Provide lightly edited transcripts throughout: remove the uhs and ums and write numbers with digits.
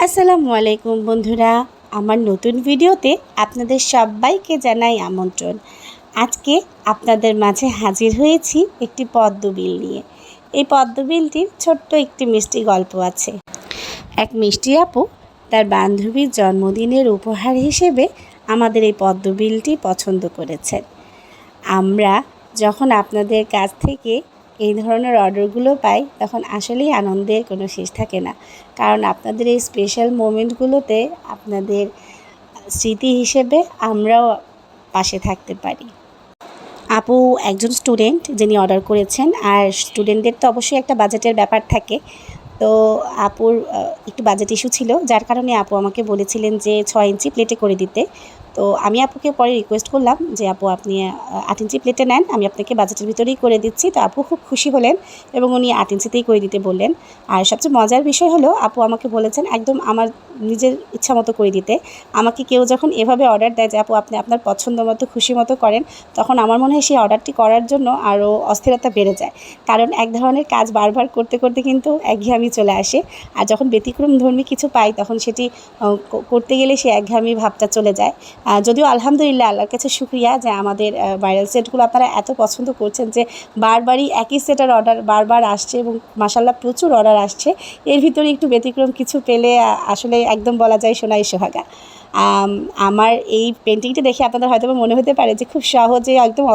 আসসালামু আলাইকুম বন্ধুরা, আমার নতুন ভিডিওতে আপনাদের সবাইকে জানাই আমন্ত্রণ। আজকে আপনাদের মাঝে হাজির হয়েছি একটি পদ্মবিল নিয়ে। এই পদ্মবিলটির ছোট্ট একটি মিষ্টি গল্প আছে। এক মিষ্টি আপু তার বান্ধবীর জন্মদিনের উপহার হিসেবে আমাদের এই পদ্মবিলটি পছন্দ করেছেন। আমরা যখন আপনাদের কাছ থেকে এই ধরনের অর্ডারগুলো পাই তখন আসলেই আনন্দের কোনো শেষ থাকে না, কারণ আপনাদের এই স্পেশাল মোমেন্টগুলোতে আপনাদের স্মৃতি হিসেবে আমরাও পাশে থাকতে পারি। আপু একজন স্টুডেন্ট যিনি অর্ডার করেছেন, আর স্টুডেন্টদের তো অবশ্যই একটা বাজেটের ব্যাপার থাকে। তো আপুর একটু বাজেট ইস্যু ছিল, যার কারণে আপু আমাকে বলেছিলেন যে 6 ইঞ্চি প্লেটে করে দিতে। তো আমি আপুকে পরে রিকোয়েস্ট করলাম যে আপু আপনি 8 ইঞ্চি প্লেটে নেন, আমি আপনাকে বাজেটের ভিতরেই করে দিচ্ছি। তো আপু খুব খুশি হলেন এবং উনি 8 ইঞ্চিতেই করে দিতে বললেন। আর সবচেয়ে মজার বিষয় হলো আপু আমাকে বলেছেন একদম আমার নিজের ইচ্ছা মতো করে দিতে। আমাকে কেউ যখন এভাবে অর্ডার দেয় যে আপু আপনি আপনার পছন্দ মতো খুশি মতো করেন, তখন আমার মনে হয় সেই অর্ডারটি করার জন্য আরও অস্থিরতা বেড়ে যায়। কারণ এক ধরনের কাজ বারবার করতে করতে কিন্তু একঘেয়েমি চলে আসে। আর যখন ব্যতিক্রমধর্মী কিছু পাই তখন সেটি করতে গেলে সেই একঘেয়েমি ভাবটা চলে যায়। যদিও আলহামদুলিল্লাহ আল্লাহর কাছে শুকরিয়া যে আমাদের ভাইরাল সেটগুলো আপনারা এত পছন্দ করছেন যে বারবারই একই সেটের অর্ডার বারবার আসছে এবং মাশাআল্লাহ প্রচুর অর্ডার আসছে। এর ভিতরে একটু ব্যতিক্রম কিছু পেলে আসলে একদম বলা যায় সোনাই সোহাগা। আমার এই পেন্টিংটা দেখে আপনাদের হয়তো মনে হতে পারে যে খুব সহজে একদম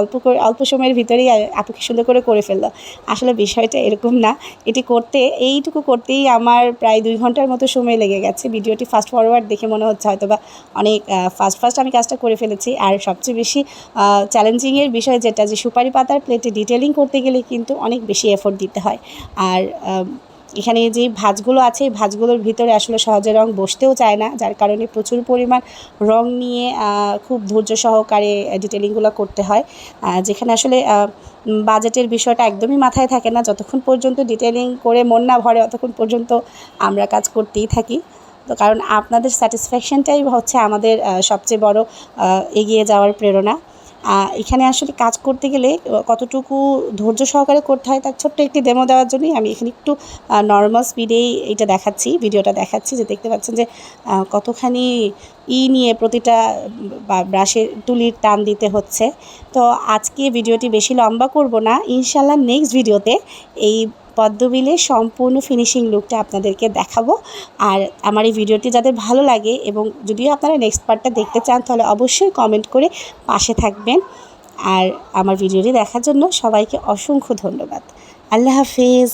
অল্প সময়ের ভিতরেই আপু কি সুন্দর করে ফেললো। আসলে বিষয়টা এরকম না। এটি এইটুকু করতেই আমার প্রায় 2 ঘন্টার মতো সময় লেগে গেছে। ভিডিওটি ফাস্ট ফরওয়ার্ড দেখে মনে হচ্ছে হয়তোবা অনেক ফাস্ট আমি কাজটা করে ফেলেছি। আর সবচেয়ে বেশি চ্যালেঞ্জিংয়ের বিষয় যেটা, যে সুপারি পাতার প্লেটে ডিটেলিং করতে গেলে কিন্তু অনেক বেশি এফোর্ট দিতে হয়। আর এখানে যে ভাঁজগুলো আছে এই ভাঁজগুলোর ভিতরে আসলে সহজে রং বসতেও চায় না, যার কারণে প্রচুর পরিমাণ রং নিয়ে খুব ধৈর্য সহকারে ডিটেলিংগুলো করতে হয়। যেখানে আসলে বাজেটের বিষয়টা একদমই মাথায় থাকে না। যতক্ষণ পর্যন্ত ডিটেলিং করে মন না ভরে ততক্ষণ পর্যন্ত আমরা কাজ করতেই থাকি। তো কারণ আপনাদের স্যাটিসফ্যাকশনটাই হচ্ছে আমাদের সবচেয়ে বড় এগিয়ে যাওয়ার প্রেরণা। এখানে আসলে কাজ করতে গেলে কতটুকু ধৈর্য সহকারে করতে হয় তার ছোট্ট একটি ডেমো দেওয়ার জন্যই আমি এখানে একটু নর্মাল স্পিডেই ভিডিওটা দেখাচ্ছি, যে দেখতে পাচ্ছেন যে কতখানি নিয়ে প্রতিটা ব্রাশের তুলির টান দিতে হচ্ছে। তো আজকে ভিডিওটি বেশি লম্বা করব না, ইনশাল্লাহ নেক্সট ভিডিওতে এই পদ্মবিলের সম্পূর্ণ ফিনিশিং লুকটা আপনাদেরকে দেখাবো। আর আমার এই ভিডিওটি যাদের ভালো লাগে এবং যদিও আপনারা নেক্সট পার্টটা দেখতে চান তাহলে অবশ্যই কমেন্ট করে পাশে থাকবেন। আর আমার ভিডিওটি দেখার জন্য সবাইকে অসংখ্য ধন্যবাদ। আল্লাহ হাফেজ।